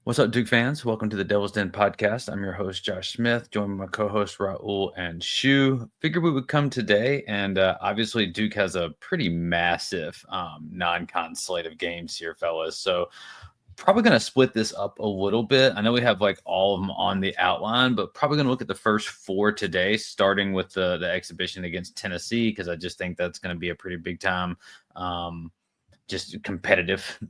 What's up, Duke fans? Welcome to the Devil's Den podcast. I'm your host, Josh Smith, joined by my co-host Raul and Shu. Figured we would come today, and obviously Duke has a pretty massive non-con slate of games here, fellas. So probably going to split this up a little bit. I know we have like all of them on the outline, but probably going to look at the first four today, starting with the exhibition against Tennessee, because I just think that's going to be a pretty big time, just competitive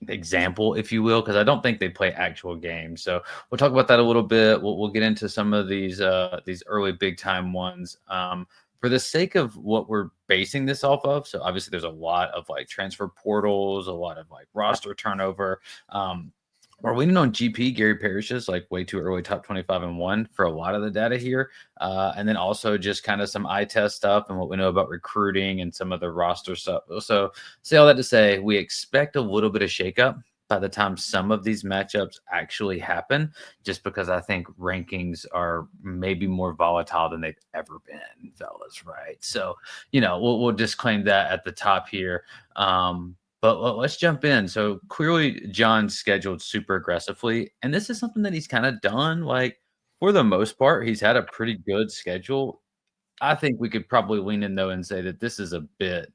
example, if you will, because I don't think they play actual games. So we'll talk about that a little bit. We'll get into some of these early big time ones. For the sake of what we're basing this off of, so obviously there's a lot of like transfer portals, a lot of like roster turnover. We're waiting on GP Gary Parrish's like way too early top 25 and one for a lot of the data here. And then also just kind of some eye test stuff and what we know about recruiting and some of the roster stuff. So say all that to say, we expect a little bit of shakeup by the time some of these matchups actually happen, just because I think rankings are maybe more volatile than they've ever been, fellas, right? So, we'll disclaim that at the top here. But let's jump in. So clearly, John's scheduled super aggressively, and this is something that he's kind of done. Like for the most part, he's had a pretty good schedule. I think we could probably lean in though and say that this is a bit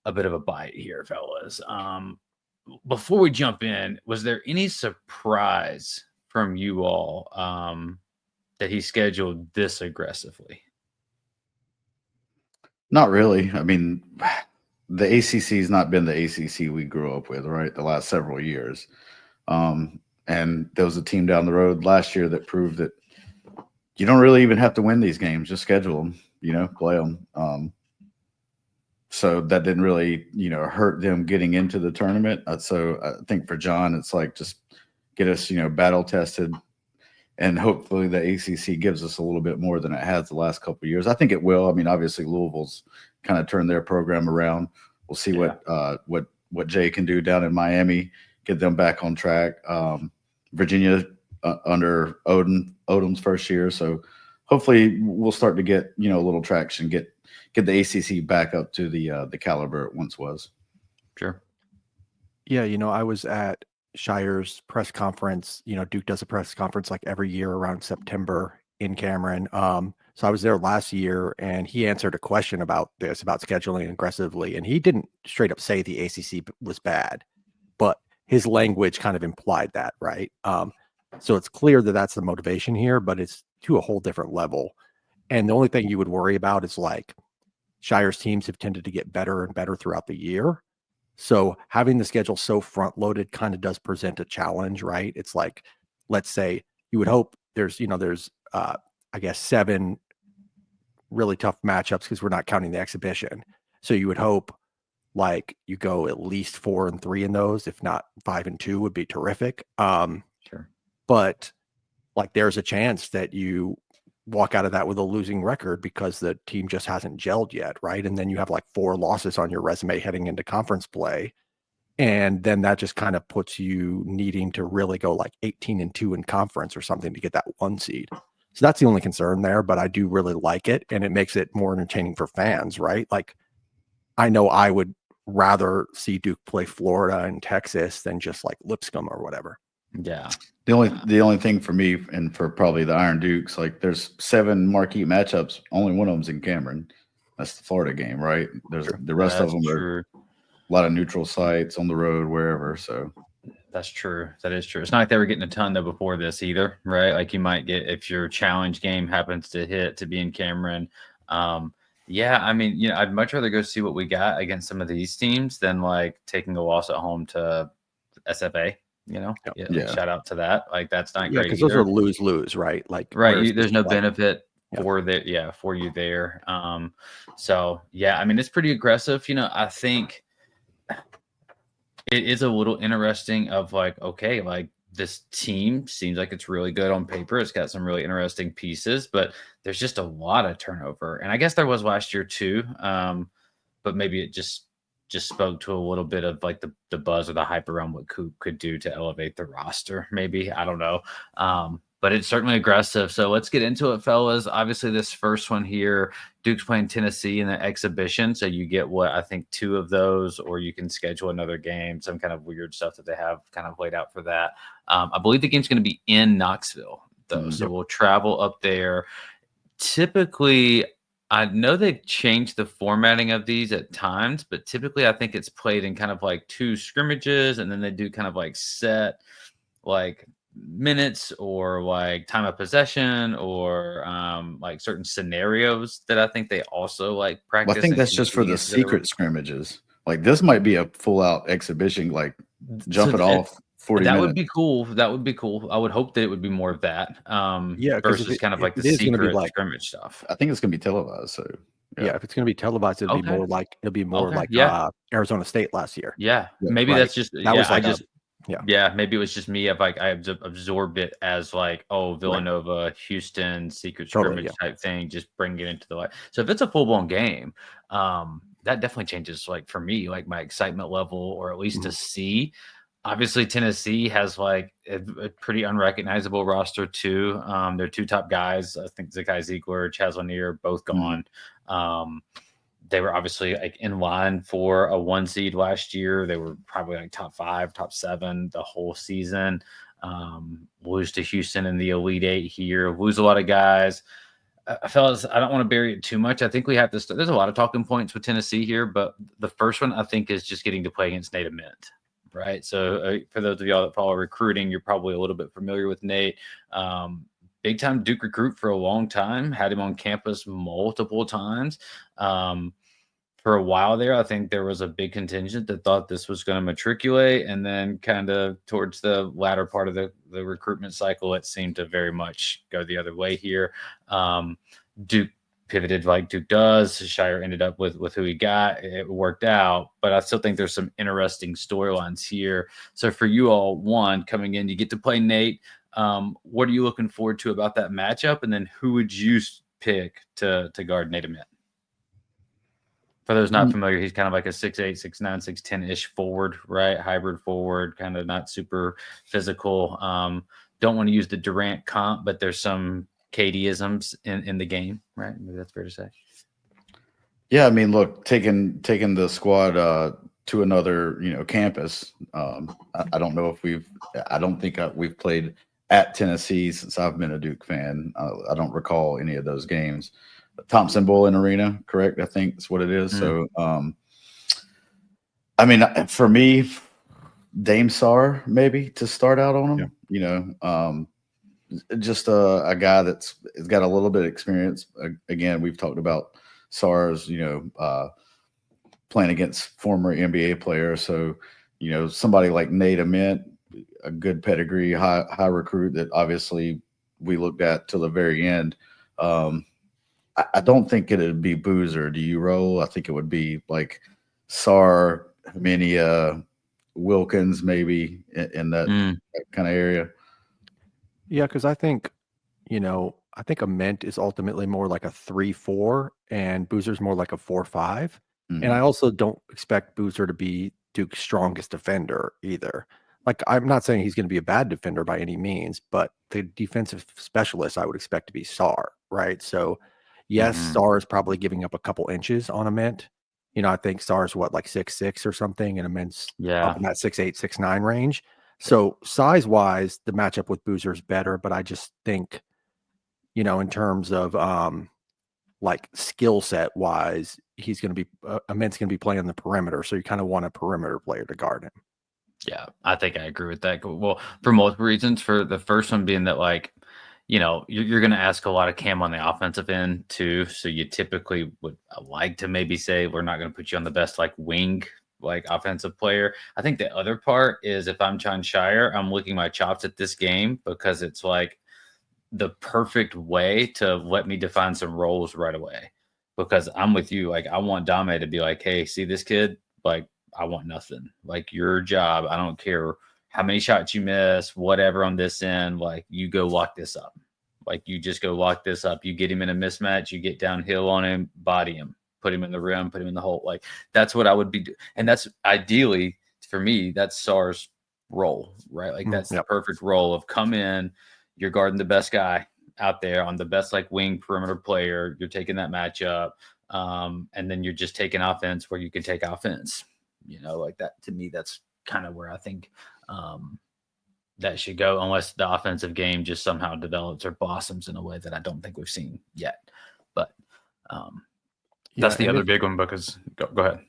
of a bite here, fellas. Before we jump in, was there any surprise from you all that he scheduled this aggressively? Not really. I mean, the ACC has not been the ACC we grew up with, right? The last several years. And there was a team down the road last year that proved that you don't really even have to win these games; just schedule them, play them. So that didn't really, hurt them getting into the tournament. So I think for John, it's like just get us, battle tested, and hopefully the ACC gives us a little bit more than it has the last couple of years. I think it will. I mean, obviously Louisville's kind of turned their program around. We'll see what Jay can do down in Miami, get them back on track. Virginia under Odom's first year, so hopefully we'll start to get a little traction, get the ACC back up to the caliber it once was. Sure. Yeah, I was at Scheyer's press conference. Duke does a press conference like every year around September in Cameron. So I was there last year, and he answered a question about scheduling aggressively, and he didn't straight up say the ACC was bad, but his language kind of implied that, right? So it's clear that that's the motivation here, but it's to a whole different level. And the only thing you would worry about is like Scheyer's teams have tended to get better and better throughout the year. So having the schedule so front loaded kind of does present a challenge, right? It's like, let's say you would hope there's I guess 7 really tough matchups because we're not counting the exhibition. So you would hope like you go at least 4-3 in those, if not 5-2 would be terrific. Sure. But like there's a chance that you walk out of that with a losing record because the team just hasn't gelled yet, right? And then you have like 4 losses on your resume heading into conference play. And then that just kind of puts you needing to really go like 18-2 in conference or something to get that 1 seed. So that's the only concern there, but I do really like it, and it makes it more entertaining for fans, right? Like I know I would rather see Duke play Florida and Texas than just like Lipscomb or whatever. Yeah. The only thing for me and for probably the Iron Dukes, like there's 7 marquee matchups. Only one of them's in Cameron. That's the Florida game, right? There's the rest of them are a lot of neutral sites on the road, wherever. So that's true. That is true. It's not like they were getting a ton though before this either, right? Like you might get if your challenge game happens to hit to be in Cameron. Yeah, I mean, I'd much rather go see what we got against some of these teams than like taking a loss at home to SFA. Shout out to that. Like that's not great because either. those are lose, right? Like right. There's no benefit for that. For you there. So yeah, I mean, it's pretty aggressive. I think it is a little interesting of like, okay, like this team seems like it's really good on paper. It's got some really interesting pieces, but there's just a lot of turnover. And I guess there was last year too. But maybe it just spoke to a little bit of like the buzz or the hype around what Coop could do to elevate the roster. Maybe, I don't know. but it's certainly aggressive. So let's get into it, fellas. Obviously, this first one here, Duke's playing Tennessee in the exhibition. So you get I think 2 of those, or you can schedule another game, some kind of weird stuff that they have kind of laid out for that. I believe the game's going to be in Knoxville, though. So we'll travel up there. Typically, I know they've changed the formatting of these at times, but typically I think it's played in kind of like 2 scrimmages, and then they do kind of like set like minutes or like time of possession or like certain scenarios that I think they also like practice. Well, I think that's just for the secret scrimmages. Like this might be a full out exhibition, like jump it off 40 minutes. Would be cool. That would be cool. I would hope that it would be more of that. Versus kind of like the secret scrimmage stuff. I think it's going to be televised. So yeah, if it's going to be televised, it'll be more like Arizona State last year. Yeah, maybe that's just maybe it was just me. I absorbed it as like, oh, Villanova, Houston, secret scrimmage type thing. Just bring it into the light. So if it's a full blown game, that definitely changes, like for me, like my excitement level, or at least to see. Obviously, Tennessee has like a pretty unrecognizable roster too. Their 2 top guys, I think Zakai Ziegler, Chaz Lanier, both gone. They were obviously like in line for a 1 seed last year. They were probably like top 5, top 7 the whole season. Lose to Houston in the Elite 8 here. Lose a lot of guys. Fellas, I don't want to bury it too much. I think we have to. There's a lot of talking points with Tennessee here, but the first one I think is just getting to play against Nate Ament. Right. So for those of y'all that follow recruiting, you're probably a little bit familiar with Nate. Big time Duke recruit for a long time, had him on campus multiple times. For a while there, I think there was a big contingent that thought this was going to matriculate. And then kind of towards the latter part of the recruitment cycle, it seemed to very much go the other way here. Duke pivoted like Duke does. Scheyer ended up with who he got. It worked out, but I still think there's some interesting storylines here. So for you all, one, coming in, you get to play Nate. What are you looking forward to about that matchup? And then who would you pick to guard Nate Ament? For those not familiar, he's kind of like a 6'8", 6'9", 6'10-ish forward, right? Hybrid forward, kind of not super physical. Don't want to use the Durant comp, but there's some KD-isms in the game, right? Maybe that's fair to say. Yeah, I mean, look, taking the squad to another campus. I don't know if I don't think we've played at Tennessee since I've been a Duke fan. I don't recall any of those games. Thompson Boylan Arena, correct? I think that's what it is. So, I mean, for me, Dame Sarr maybe to start out on him. Just a guy that's got a little bit of experience. Again, we've talked about Sarr's, playing against former NBA players. So, somebody like Nate Ament, a good pedigree, high recruit that obviously we looked at till the very end. I don't think it'd be Boozer. Do you, Raul? I think it would be like Sarr, Minia, Wilkins, maybe in that kind of area. Yeah, because I think Ament is ultimately more like a 3-4, and Boozer's more like a 4-5. And I also don't expect Boozer to be Duke's strongest defender either. Like, I'm not saying he's going to be a bad defender by any means, but the defensive specialist I would expect to be Sarr, right? So, yes, Sarr is probably giving up a couple inches on Ament. I think Sarr's like 6'6" or something, and Ament's up in that 6'8", 6'9" range. So size-wise, the matchup with Boozer is better, but I just think, in terms of like skill set wise, he's going to be Ament's going to be playing the perimeter, so you kind of want a perimeter player to guard him. Yeah, I think I agree with that. Well, for multiple reasons. For the first one being that, like, you're going to ask a lot of Cam on the offensive end too. So you typically would like to maybe say we're not going to put you on the best like wing, like offensive player. I think the other part is if I'm John Scheyer, I'm licking my chops at this game because it's like the perfect way to let me define some roles right away. Because I'm with you. Like, I want Dame to be like, hey, see this kid? Like, I want nothing. Like, your job, I don't care how many shots you miss, whatever on this end, like, you go lock this up. Like, you just go lock this up. You get him in a mismatch, you get downhill on him, body him, put him in the rim, put him in the hole. Like, that's what I would be doing. And that's ideally, for me, that's Sarr's role, right? Like, that's the perfect role of come in, you're guarding the best guy out there on the best like wing perimeter player. You're taking that matchup, and then you're just taking offense where you can take offense. Like that. To me, that's kind of where I think that should go, unless the offensive game just somehow develops or blossoms in a way that I don't think we've seen yet. But that's the other big one because go ahead.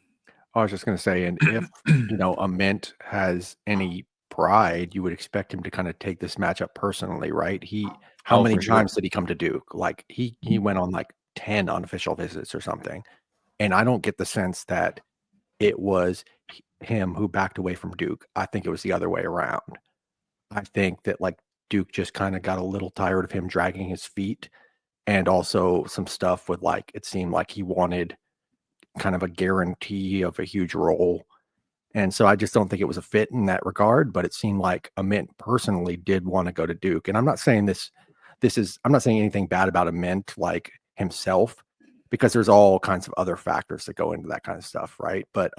I was just going to say, and if a Mint has any pride, you would expect him to kind of take this matchup personally, right? How many times did he come to Duke? Like he went on like 10 unofficial visits or something, and I don't get the sense that it was him who backed away from Duke. I think it was the other way around. I think that like Duke just kind of got a little tired of him dragging his feet, and also some stuff with like it seemed like he wanted kind of a guarantee of a huge role. And so I just don't think it was a fit in that regard, but it seemed like Mint personally did want to go to Duke. And I'm not saying I'm not saying anything bad about Mint like himself, because there's all kinds of other factors that go into that kind of stuff, right? But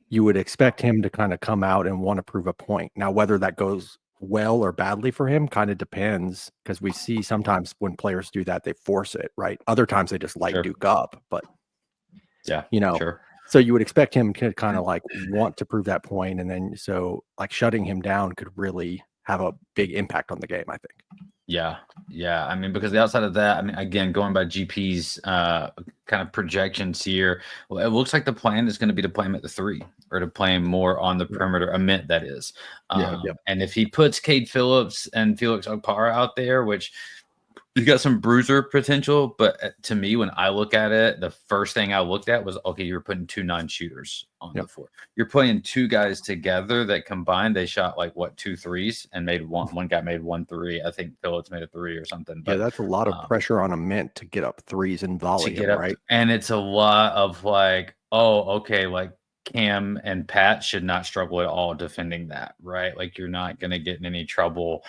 you would expect him to kind of come out and want to prove a point. Now, whether that goes well or badly for him kind of depends, because we see sometimes when players do that, they force it, right? Other times they just light Duke up, but yeah, so you would expect him to kind of like want to prove that point, and then so like shutting him down could really have a big impact on the game, I think. Yeah. I mean, because the outside of that, I mean, again, going by GP's kind of projections here, well, it looks like the plan is going to be to play him at the 3 or to play him more on the perimeter, a Mint that is. And if he puts Cade Phillips and Felix Okpara out there, which he's got some bruiser potential, but to me, when I look at it, the first thing I looked at was, okay, you're putting 2 non-shooters on the floor. You're putting 2 guys together that combined, they shot like 2 threes and made one guy made 1 3. I think Phillips made a 3 or something. But, that's a lot of pressure on a Mint to get up threes and volley him, right? And it's a lot of like, oh, okay, like Cam and Pat should not struggle at all defending that, right? Like you're not going to get in any trouble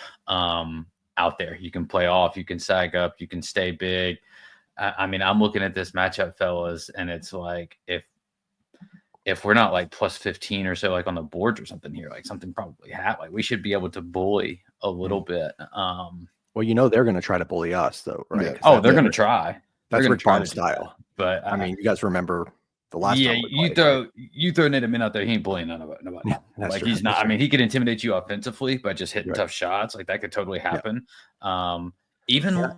out there. You can play off, you can sag up, you can stay big. I mean, I'm looking at this matchup, fellas, and it's like if we're not like plus 15 or so, like on the boards or something here, like something probably happened. Like we should be able to bully a little bit. Well, they're going to try to bully us, though, right? Yeah. Oh, they're going to try. That's Rick Barnes' style. But I mean, you guys remember the last time you throw Nate Min out there, he ain't bullying nobody. Yeah, like true. He's not. I mean, he could intimidate you offensively by just hitting tough shots. Like that could totally happen. Even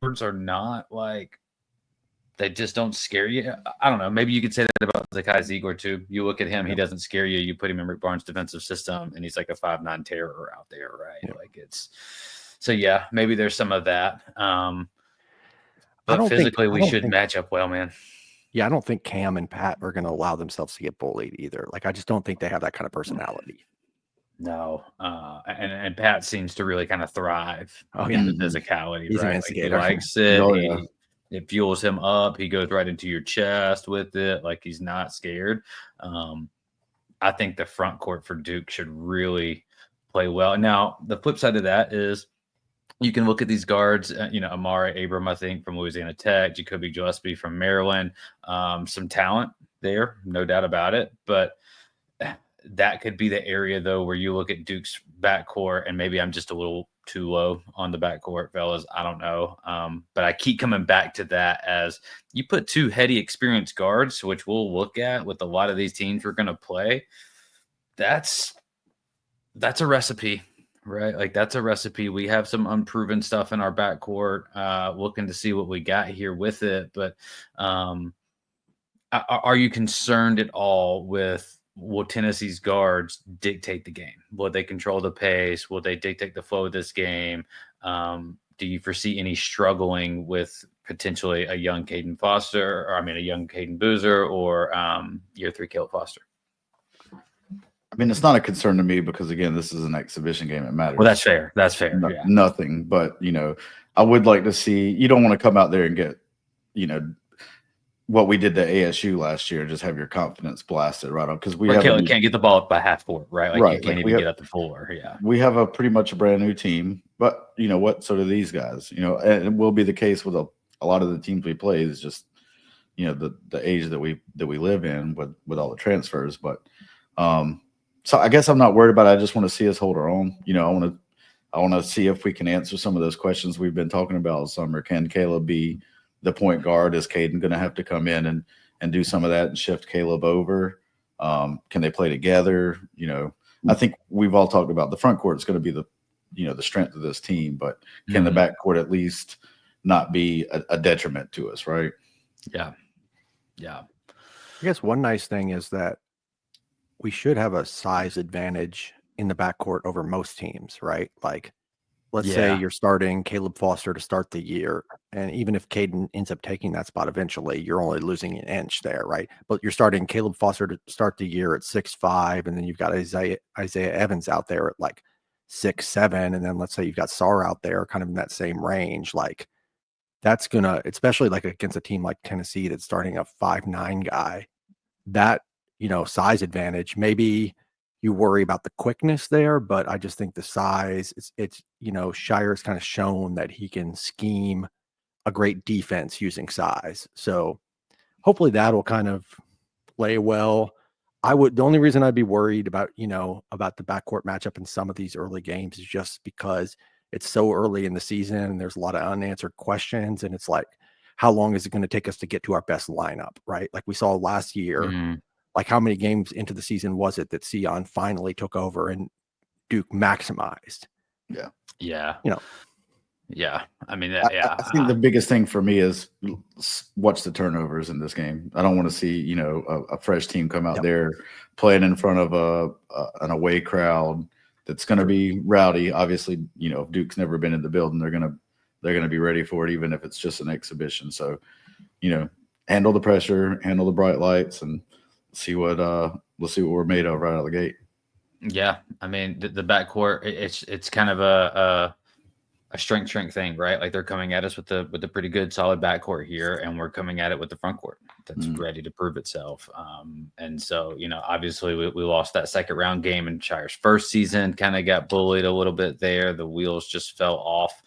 words are not like they just don't scare you. I don't know. Maybe you could say that about Zakai Ziegler too. You look at him, he doesn't scare you. You put him in Rick Barnes' defensive system, and he's like a 5'9" terror out there, right? Like it's so. Yeah, maybe there's some of that. But physically, we should match up well, man. Yeah, I don't think Cam and Pat are going to allow themselves to get bullied either. Like, I just don't think they have that kind of personality. No, and Pat seems to really kind of thrive in the physicality. He's right? an instigator. Like he likes it. It fuels him up. He goes right into your chest with it. Like he's not scared. I think the front court for Duke should really play well. Now, the flip side of that is you can look at these guards, Amari Abram, I think, from Louisiana Tech, Jacoby Gillespie from Maryland, some talent there, no doubt about it. But that could be the area, though, where you look at Duke's backcourt, and maybe I'm just a little too low on the backcourt, fellas. I don't know. But I keep coming back to that as you put 2 heady, experienced guards, which we'll look at with a lot of these teams we're going to play. That's a recipe. Right. Like that's a recipe. We have some unproven stuff in our backcourt, looking to see what we got here with it. But are you concerned at all with, will Tennessee's guards dictate the game? Will they control the pace? Will they dictate the flow of this game? Do you foresee any struggling with potentially a young Caden Foster, or a young Caden Boozer, or year 3 Caleb Foster? I mean, it's not a concern to me because, again, this is an exhibition game. It matters. Well, that's fair. That's fair. Nothing. But, I would like to see – you don't want to come out there and get, what we did to ASU last year, just have your confidence blasted right on. Because Caleb can't get the ball up by half court, right? Like you can't even get up the floor. Yeah. We have pretty much a brand new team. But, you know what? So do these guys. And it will be the case with a lot of the teams we play is just, the age that we live in with all the transfers. But, So I guess I'm not worried about it. I just want to see us hold our own. I want to see if we can answer some of those questions we've been talking about all summer. Can Caleb be the point guard? Is Caden going to have to come in and do some of that and shift Caleb over? Can they play together? I think we've all talked about the front court is going to be the strength of this team, but can the back court at least not be a detriment to us, right? Yeah. Yeah. I guess one nice thing is that we should have a size advantage in the backcourt over most teams, right? Like, let's say you're starting Caleb Foster to start the year, and even if Caden ends up taking that spot eventually, you're only losing an inch there, right? But you're starting Caleb Foster to start the year at 6'5", and then you've got Isaiah Evans out there at like 6'7", and then let's say you've got Sarr out there kind of in that same range. Like, that's gonna, especially like against a team like Tennessee that's starting a 5'9" guy, that size advantage. Maybe you worry about the quickness there, but I just think the size, it's Scheyer's kind of shown that he can scheme a great defense using size. So hopefully that'll kind of play well. The only reason I'd be worried about the backcourt matchup in some of these early games is just because it's so early in the season and there's a lot of unanswered questions, and it's like, how long is it going to take us to get to our best lineup, right? Like we saw last year. Like, how many games into the season was it that Sion finally took over and Duke maximized? Yeah. Yeah. Yeah. I mean, I think the biggest thing for me is watch the turnovers in this game. I don't want to see, a fresh team come out there playing in front of an away crowd that's going to be rowdy. Obviously, if Duke's never been in the building, they're going to be ready for it, even if it's just an exhibition. So, handle the pressure, handle the bright lights, and we'll see what we're made of right out of the gate. Yeah, I mean the backcourt, it's kind of a strength thing, right? Like they're coming at us with a pretty good solid backcourt here, and we're coming at it with the front court that's ready to prove itself. And so obviously we lost that second round game in Scheyer's first season, kind of got bullied a little bit there. The wheels just fell off.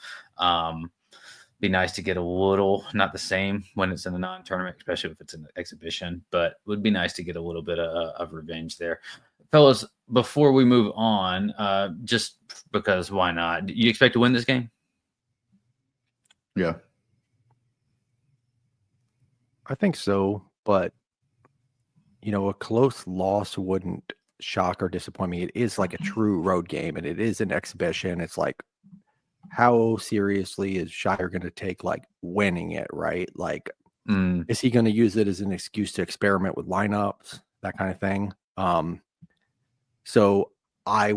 Be nice to get a little, not the same when it's in a non-tournament, especially if it's an exhibition, but it would be nice to get a little bit of revenge there. Fellas, before we move on, just because why not? Do you expect to win this game? Yeah. I think so, but a close loss wouldn't shock or disappoint me. It is like a true road game, and it is an exhibition. It's like, how seriously is Scheyer going to take like winning it, right? Like, is he going to use it as an excuse to experiment with lineups, that kind of thing? So I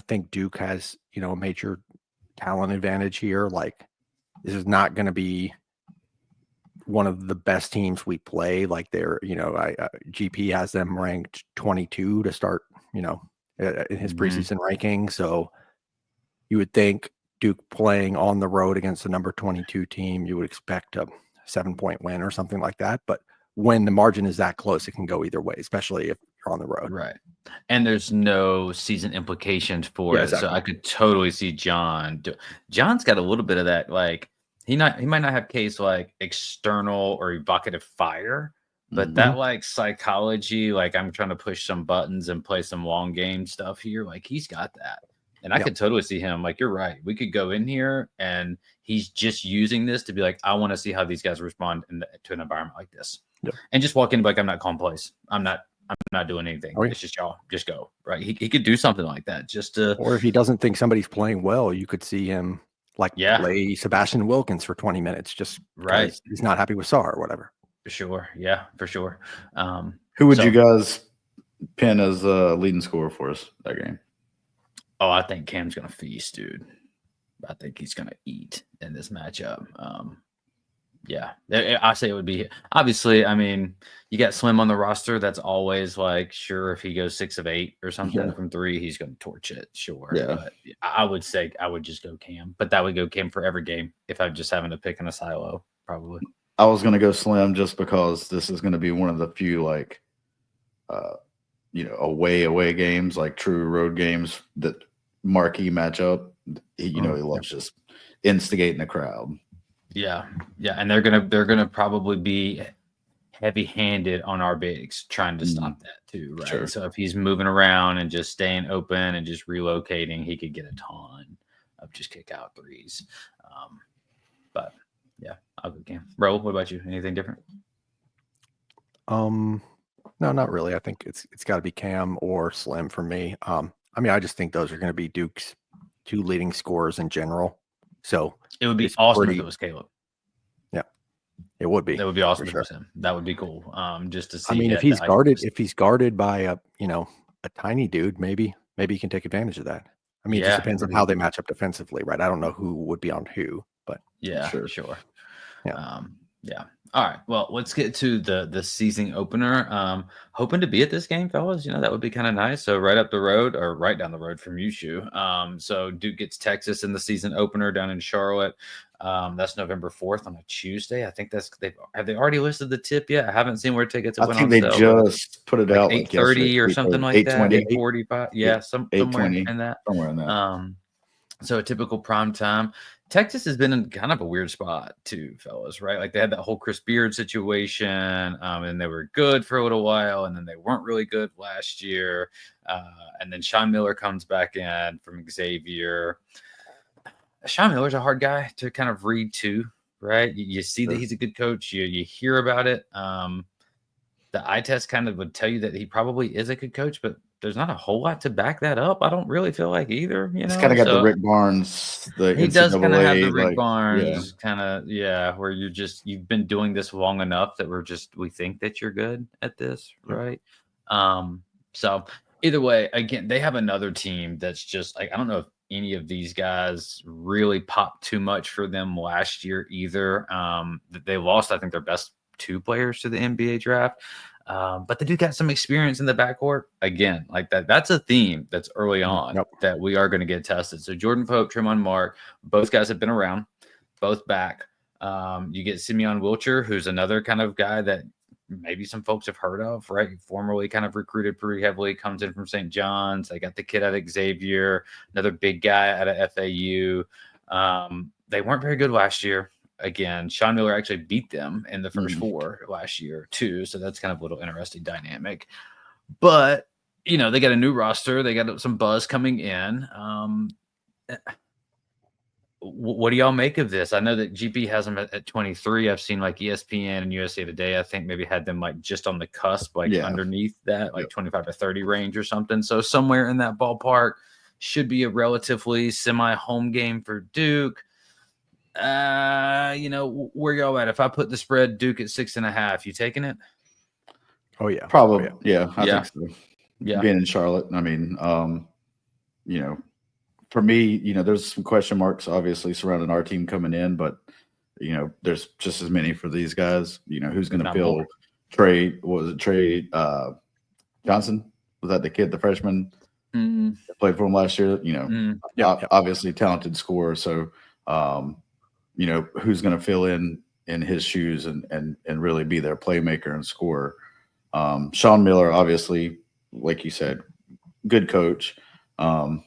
think Duke has, a major talent advantage here. Like, this is not going to be one of the best teams we play. Like they're, GP has them ranked 22 to start, in his preseason ranking. So you would think Duke playing on the road against the number 22 team, you would expect a 7-point win or something like that. But when the margin is that close, it can go either way, especially if you're on the road. Right. And there's no season implications for it. Exactly. So I could totally see John's got a little bit of that. Like he might not have case like external or evocative fire, but that like psychology, like I'm trying to push some buttons and play some long game stuff here. Like he's got that. And I could totally see him, like, you're right. We could go in here and he's just using this to be like, I want to see how these guys respond to an environment like this. Yep. And just walk in and be like, I'm not calling plays. I'm not doing anything. It's just y'all, just go. Right. He could do something like that just to. Or if he doesn't think somebody's playing well, you could see him play Sebastian Wilkins for 20 minutes just because he's not happy with Sarr or whatever. For sure. Yeah, for sure. Who would you guys pin as leading scorer for us that game? Oh, I think Cam's going to feast, dude. I think he's going to eat in this matchup. Yeah, I say it would be obviously. I mean, you got Slim on the roster. That's always like, sure, if he goes 6 of 8 or something from 3, he's going to torch it. Sure. Yeah. But I would say I would just go Cam, but that would go Cam for every game if I'm just having to pick in a silo, probably. I was going to go Slim just because this is going to be one of the few like, away games, like true road games that marquee matchup. He loves just instigating the crowd. Yeah, and they're gonna probably be heavy-handed on our bigs, trying to stop that too, right? Sure. So if he's moving around and just staying open and just relocating, he could get a ton of just kick out threes. But yeah, I'll go Cam. Raul, what about you? Anything different? No, not really. I think it's got to be Cam or Slim for me. I mean, I just think those are going to be Duke's 2 leading scorers in general. So It would be it's awesome pretty, if it was Caleb. yeah, it would be. That would be awesome for if it sure. was him. That would be cool. Just to I see. mean, he if had he's the guarded by a tiny dude, maybe he can take advantage of that. I mean, it just Yeah, depends on how they match up defensively, right? I don't know who would be on who, but yeah, Sure. sure. Yeah. Yeah. All right. Well, let's get to the season opener. Hoping to be at this game, fellas. That would be kind of nice. So right up the road, or right down the road from Ushu. So Duke gets Texas in the season opener down in Charlotte. That's November 4th on a Tuesday. I think have they already listed the tip yet? I haven't seen where tickets have I went think on they sale. just put it Like out 8:30 or something like that. 8:20, 8:45. Yeah, somewhere 8:20, in that. somewhere in that. So a typical prime time. Texas has been in kind of a weird spot too, fellas, right? Like they had that whole Chris Beard situation, and they were good for a little while, and then they weren't really good last year. And then Sean Miller comes back in from Xavier. Sean Miller's a hard guy to kind of read too, right? You see that he's a good coach. You hear about it. The eye test kind of would tell you that he probably is a good coach, but there's not a whole lot to back that up. I don't really feel like either, It's kind of got the Rick Barnes, the he does kind of have the NCAA, Rick like, yeah. Barnes kind of, where you've been doing this long enough that we think that you're good at this, right? So either way, again, they have another team that's just like, I don't know if any of these guys really popped too much for them last year either. They lost, I think, their best 2 players to the NBA draft. But they do got some experience in the backcourt. Again, like that's a theme that's early on that we are going to get tested. So Jordan Pope, Tremont Mark, both guys have been around, both back. You get Simeon Wilcher, who's another kind of guy that maybe some folks have heard of, right? Formerly kind of recruited pretty heavily, comes in from St. John's. They got the kid out of Xavier, another big guy out of FAU. They weren't very good last year. Again, Sean Miller actually beat them in the first 4 last year too. So that's kind of a little interesting dynamic. But, they got a new roster. They got some buzz coming in. What do y'all make of this? I know that GP has them at 23. I've seen like ESPN and USA Today, I think maybe had them like just on the cusp, like underneath that, like 25 to 30 range or something. So somewhere in that ballpark should be a relatively semi-home game for Duke. Where y'all at? If I put the spread Duke at 6.5, you taking it? Oh yeah, probably. Yeah, I think so. Yeah, being in Charlotte, I mean, for me, there's some question marks obviously surrounding our team coming in, but there's just as many for these guys. Who's going to fill Trey? What was it, Trey Johnson? Was that the kid, the freshman that played for him last year? Obviously talented scorer. So. Who's going to fill in his shoes and really be their playmaker and scorer. Sean Miller, obviously, like you said, good coach. When's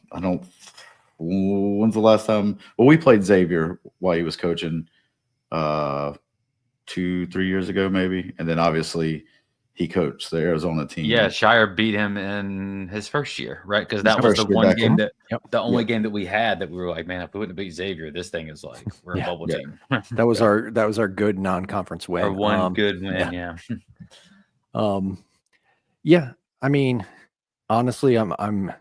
the last time? Well, we played Xavier while he was coaching 2-3 years ago, maybe. And then obviously he coached the Arizona team. Yeah, Scheyer beat him in his first year, right? Because that was the one game the only game that we had that we were like, man, if we wouldn't have beat Xavier, this thing is like we're a bubble team. That was our good non-conference win. Our one good win, yeah. I mean, honestly, I'm.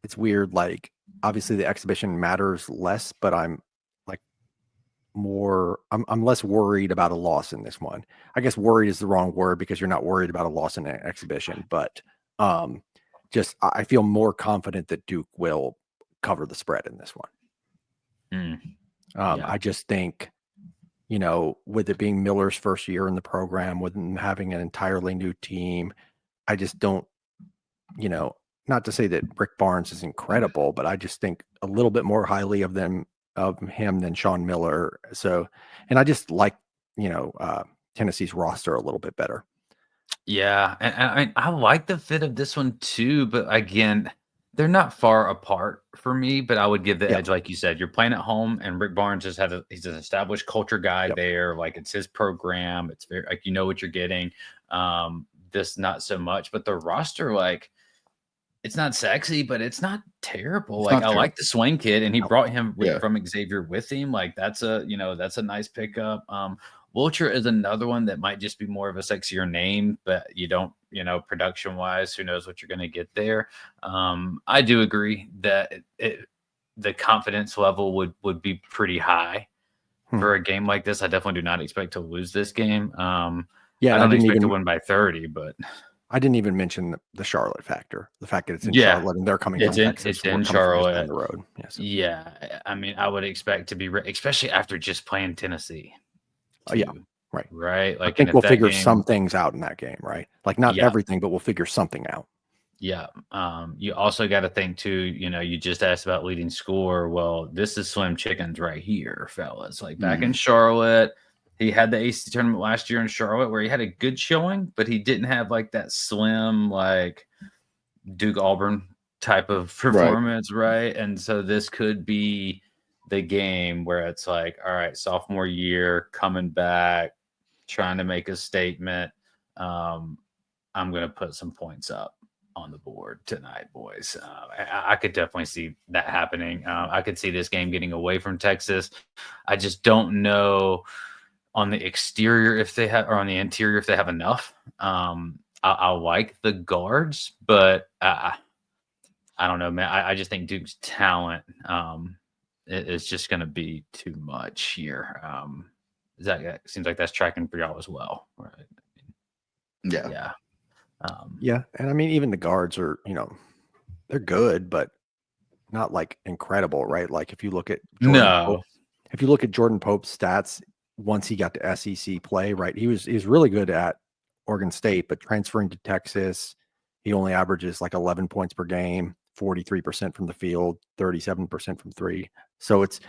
It's weird. Like, obviously, the exhibition matters less, but I'm less worried about a loss in this one. I guess worried is the wrong word because you're not worried about a loss in an exhibition, but I feel more confident that Duke will cover the spread in this one. I just think, with it being Miller's first year in the program, with him having an entirely new team, I just don't, not to say that Rick Barnes is incredible, but I just think a little bit more highly of him than Sean Miller. So, and I just like, Tennessee's roster a little bit better. Yeah. And I like the fit of this one too, but again, They're not far apart for me, but I would give the Yeah. edge, like you said. You're playing at home, and Rick Barnes just he's an established culture guy Yep. there. Like it's his program. It's very like you know what you're getting. This not so much, but the roster, like it's not sexy, but it's not terrible. It's Like not I like terrible. the Swain kid, and he No. brought him Yeah. from Xavier with him. Like that's a that's a nice pickup. Wilcher is another one that might just be more of a sexier name, but you don't, production wise, who knows what you're going to get there. I do agree that the confidence level would be pretty high for a game like this. I definitely do not expect to lose this game. Yeah, I and don't expect to win by 30, but I didn't even mention the Charlotte factor, the fact that it's in yeah, Charlotte and they're coming from Texas. it's We're in coming from just down Charlotte. the road. Yeah, so. Yeah, I mean, I would expect to be, especially after just playing Tennessee. Oh, yeah, right. Right. I Like, think and we'll if that figure game, some things out in that game, right? Like not Yeah. everything, but we'll figure something out. Yeah. You also got to think too, you just asked about leading score. Well, this is slim chickens right here, fellas. Like back in Charlotte, he had the AC tournament last year in Charlotte where he had a good showing, but he didn't have like that slim, like Duke Auburn type of performance, right? And so this could be the game where it's like, all right, sophomore year, coming back, trying to make a statement. I'm going to put some points up on the board tonight, boys. I could definitely see that happening. I could see this game getting away from Texas. I just don't know on the exterior if they have, or on the interior if they have enough. I like the guards, but I don't know, man. I just think Duke's talent is just going to be too much here. That seems like that's tracking for y'all as well, right? Yeah. Yeah. Yeah, and I mean, even the guards are, they're good, but not like incredible, right? Like if you look at Jordan Pope's stats once he got to SEC play, right? He's really good at Oregon State, but transferring to Texas, he only averages like 11 points per game, 43% from the field, 37% from three. So it's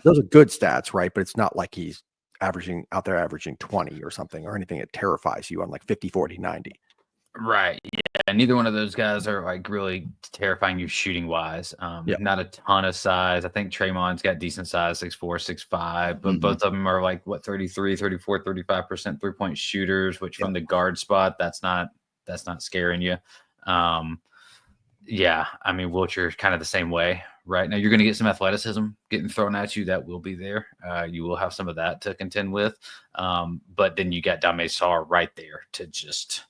those are good stats, right? But it's not like he's averaging 20 or something or anything that terrifies you on like 50, 40, 90. Right. Yeah. Neither one of those guys are like really terrifying you shooting wise. Not a ton of size. I think Traymon's got decent size, 6'4", 6'5", but both of them are like 33, 34, 35% 3-point shooters, which from the guard spot, that's not scaring you. Yeah. I mean, Wiltshire is kind of the same way. Right now, you're going to get some athleticism getting thrown at you. That will be there. You will have some of that to contend with. But then you got Dame Sarr right there to just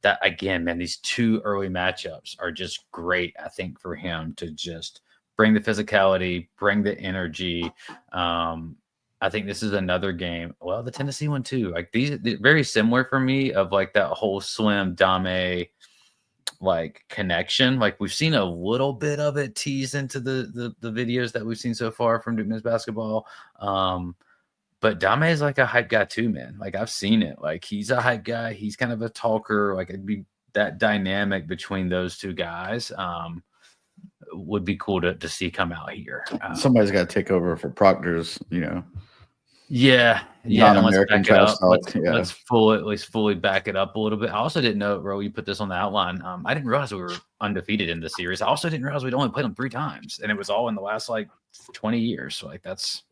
that again, man. These two early matchups are just great. I think for him to just bring the physicality, bring the energy. I think this is another game. Well, the Tennessee one too. Like they're very similar for me. Of like that whole Slim Dame like connection. Like we've seen a little bit of it teased into the videos that we've seen so far from Duke men's basketball. But Dame is like a hype guy too, man. Like I've seen it. Like he's a hype guy. He's kind of a talker. Like it'd be that dynamic between those two guys. Would be cool to see come out here. Somebody's got to take over for Proctor's, Yeah. non-American trash talk. Let's fully back it up a little bit. I also didn't know, Raul, you put this on the outline. I didn't realize we were undefeated in the series. I also didn't realize we'd only played them 3 times, and it was all in the last like 20 years. So like that's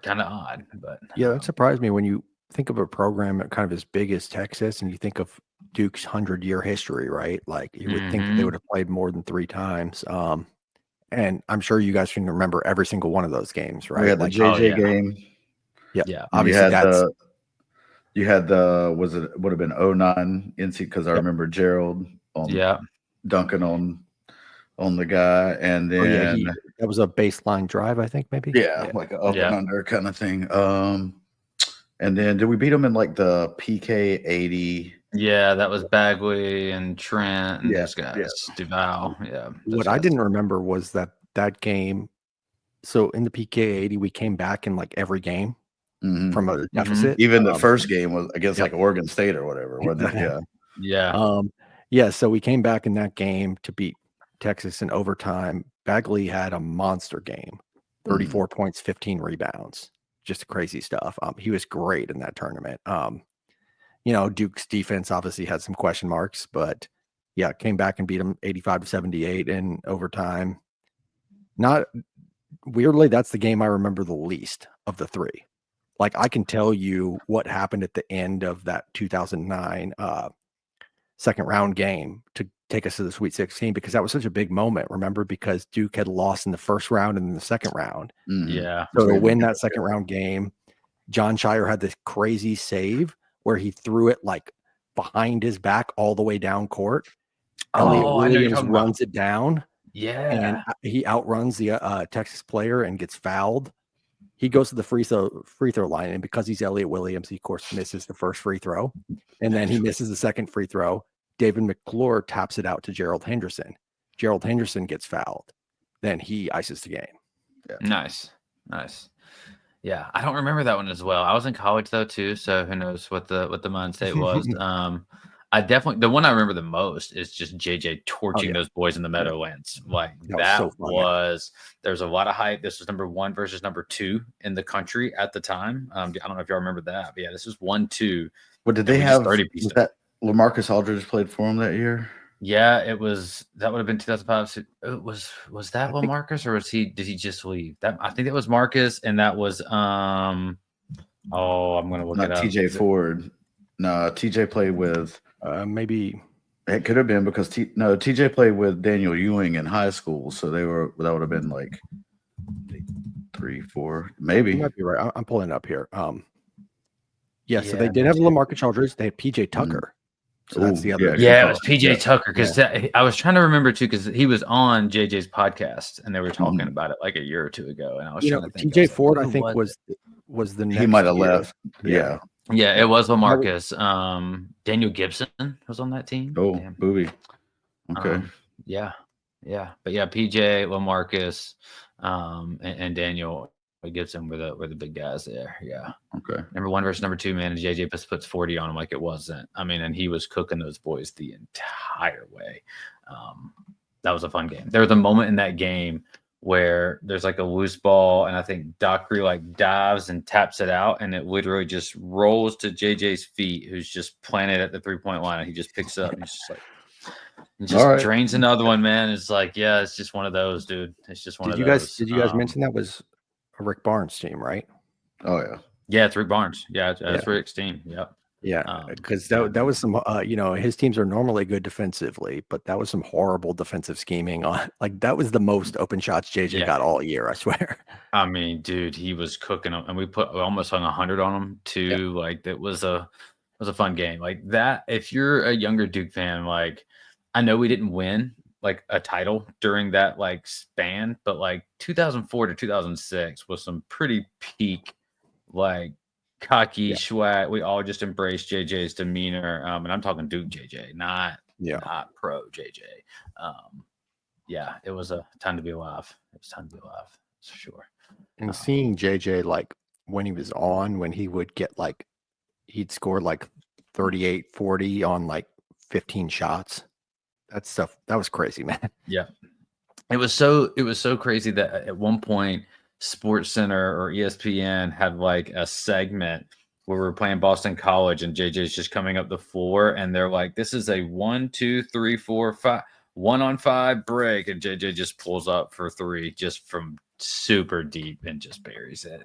kind of odd, but yeah, that surprised me when you think of a program kind of as big as Texas and you think of Duke's 100-year history, right? Like you would think that they would have played more than 3 times. And I'm sure you guys can remember every single one of those games, right? We had the like JJ game. Yeah. Obviously, you had the would have been 09 NC because I remember Gerald dunking on the guy, and then that was a baseline drive, I think maybe. Like an up and under kind of thing. And then did we beat them in like the PK 80? Yeah, that was Bagley and Trent and those guys. Duval. Yeah. What I didn't remember was that game. So in the PK 80, we came back in like every game from a deficit. Even the first game was against like Oregon State or whatever, wasn't it? Yeah. So we came back in that game to beat Texas in overtime. Bagley had a monster game, 34 points, 15 rebounds, just crazy stuff. He was great in that tournament. Duke's defense obviously had some question marks, but Yeah, came back and beat them 85-78 in overtime. Not weirdly, that's the game I remember the least of the three. Like I can tell you what happened at the end of that 2009 second round game to take us to the Sweet 16 because that was such a big moment. Remember, because Duke had lost in the first round and in the second round. Yeah. So to win that second round game, John Scheyer had this crazy save where he threw it like behind his back all the way down court. Elliot Williams runs it down. Yeah. And he outruns the Texas player and gets fouled. He goes to the free throw line, and because he's Elliot Williams, he of course misses the first free throw, and then he misses the second free throw. David McClure taps it out to Gerald Henderson. Gerald Henderson gets fouled. Then he ices the game. Yeah. Nice. Yeah, I don't remember that one as well. I was in college though too, so who knows what the mind state was. I definitely, the one I remember the most is just JJ torching those boys in the Meadowlands. Like that was there was a lot of hype. This was number 1 versus number 2 in the country at the time. I don't know if y'all remember that, but yeah, this was 1-2. What did they have? Was that LaMarcus Aldridge played for him that year? Yeah, it was. That would have been 2005. Was that LaMarcus, or did he just leave? That I think that was Marcus, and that was I'm gonna look it up. TJ Ford. No, TJ played with maybe it could have been because TJ played with Daniel Ewing in high school, so that would have been like 3, 4, maybe. You might be right. I'm pulling it up here. So they did have LaMarcus Aldridge. They had PJ Tucker. So that's the other. Yeah, it was PJ Tucker because I was trying to remember too because he was on JJ's podcast and they were talking about it like a year or two ago, and I was trying to think. TJ Ford, I think was the next. He might have left. Yeah, it was LaMarcus. Daniel Gibson was on that team. Oh, Booby. Okay. But yeah, PJ, LaMarcus, and Daniel Gibson were the big guys there. Yeah. Okay. Number 1 versus number 2, man. And JJ puts 40 on him like it wasn't. I mean, and he was cooking those boys the entire way. That was a fun game. There was a moment in that game where there's like a loose ball, and I think Dockery like dives and taps it out, and it literally just rolls to JJ's feet, who's just planted at the 3-point line, and he just picks it up and he's just like drains another one, man. It's like, yeah, it's just one of those, dude. It's just one of those. Did you guys mention that was a Rick Barnes team, right? Oh yeah. Yeah, it's Rick Barnes. Yeah, that's Rick's team. Yep. Yeah, because that was some, his teams are normally good defensively, but that was some horrible defensive scheming on. Like that was the most open shots JJ got all year, I swear. I mean, dude, he was cooking them, and we almost hung 100 on him too. Yeah. Like that was a fun game. Like that, if you're a younger Duke fan, like I know we didn't win like a title during that like span, but like 2004 to 2006 was some pretty peak like cocky swag. We all just embraced JJ's demeanor, and I'm talking Duke JJ, not pro JJ. It was a time to be alive. It was time to be alive, for sure. And seeing JJ like when he was on, when he would get like he'd score like 38, 40 on like 15 shots. That stuff, that was crazy, man. Yeah. It was so crazy that at one point Sports Center or ESPN had like a segment where we're playing Boston College and JJ's just coming up the floor and they're like, this is a 1, 2, 3, 4, 5, 1-on-5 break. And JJ just pulls up for 3 just from super deep and just buries it.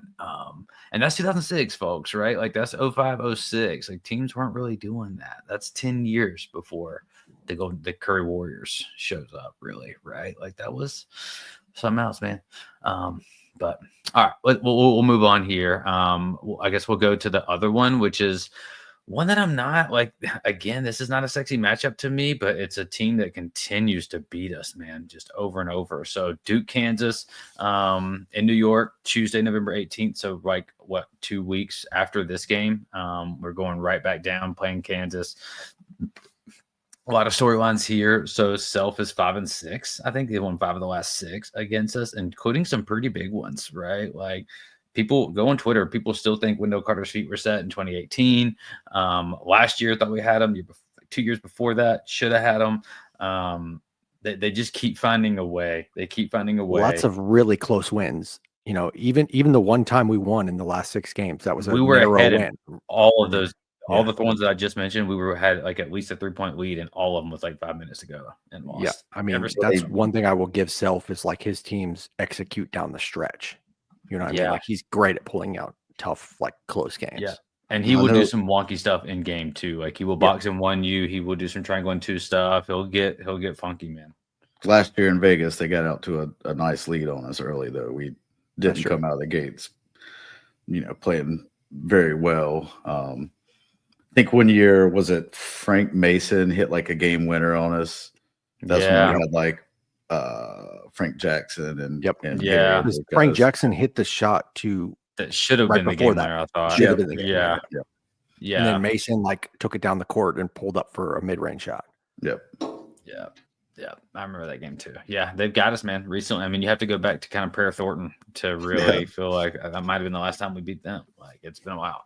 And that's 2006, folks, right? Like that's 05, 06. Like teams weren't really doing that. That's 10 years before the Curry Warriors shows up, really, right? Like that was something else, man. But all right, we'll move on here. I guess we'll go to the other one, which is one that I'm not like, again, this is not a sexy matchup to me, but it's a team that continues to beat us, man, just over and over. So Duke, Kansas, in New York, Tuesday, November 18th. So like 2 weeks after this game, we're going right back down playing Kansas. A lot of storylines here. So Self is 5-6. I think they won 5 of the last 6 against us, including some pretty big ones, right? Like people go on Twitter. People still think Wendell Carter's feet were set in 2018. Last year, thought we had him. 2 years before that, should have had him. They just keep finding a way. They keep finding a way. Lots of really close wins. Even the one time we won in the last 6 games, that was a we were narrow ahead win. In all of those all the ones that I just mentioned, had like at least a 3-point lead, and all of them was like 5 minutes to go and lost. Yeah, I mean, that's one thing I will give Self is like his teams execute down the stretch. You know what I mean? Like he's great at pulling out tough, like close games. Yeah. And he will do some wonky stuff in game too. Like he will box in 1U. He will do some triangle and 2 stuff. He'll get funky, man. Last year in Vegas, they got out to a nice lead on us early, though. We didn't come out of the gates, playing very well. I think one year, was it Frank Mason hit like a game winner on us? That's when we had like Frank Jackson and Harry. Frank Jackson hit the shot that should have been the game winner, I thought. Should have been the game winner. Yeah. And then Mason like took it down the court and pulled up for a mid-range shot. Yep. Yeah, I remember that game too. Yeah, they've got us, man. Recently, I mean, you have to go back to kind of Prayer Thornton to really feel like that might have been the last time we beat them. Like it's been a while.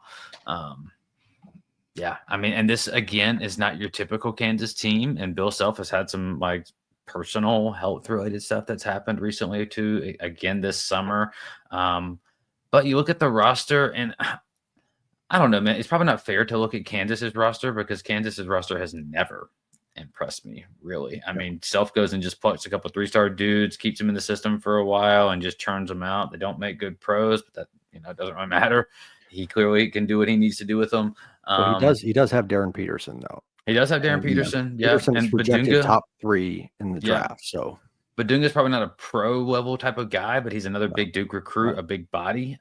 Yeah, I mean, and this again is not your typical Kansas team. And Bill Self has had some like personal health related stuff that's happened recently too. Again this summer, but you look at the roster and. I don't know, man. It's probably not fair to look at Kansas's roster because Kansas's roster has never impressed me, really. I mean, Self goes and just plucks a couple 3-star dudes, keeps them in the system for a while, and just churns them out. They don't make good pros, but that it doesn't really matter. He clearly can do what he needs to do with them. Well, he does. He does have Darren Peterson, though. He does have Darren Peterson. Yeah, Peterson's projected top 3 in the draft. So, Badunga's probably not a pro level type of guy, but he's another big Duke recruit, a big body.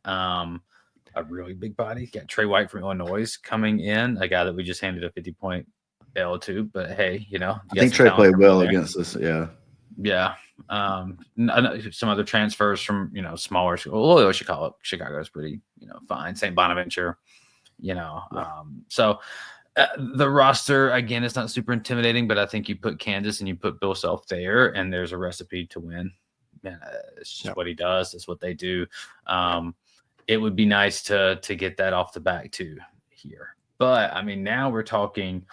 A really big body. Got Trey White from Illinois coming in, a guy that we just handed a 50-point L to. But hey, I think Trey played well against us. Yeah. Some other transfers from smaller schools. Chicago is pretty fine. St. Bonaventure. So the roster again is not super intimidating, but I think you put Kansas and you put Bill Self there, and there's a recipe to win. Man, it's just what he does. It's what they do. It would be nice to get that off the back too here. But I mean, now we're talking,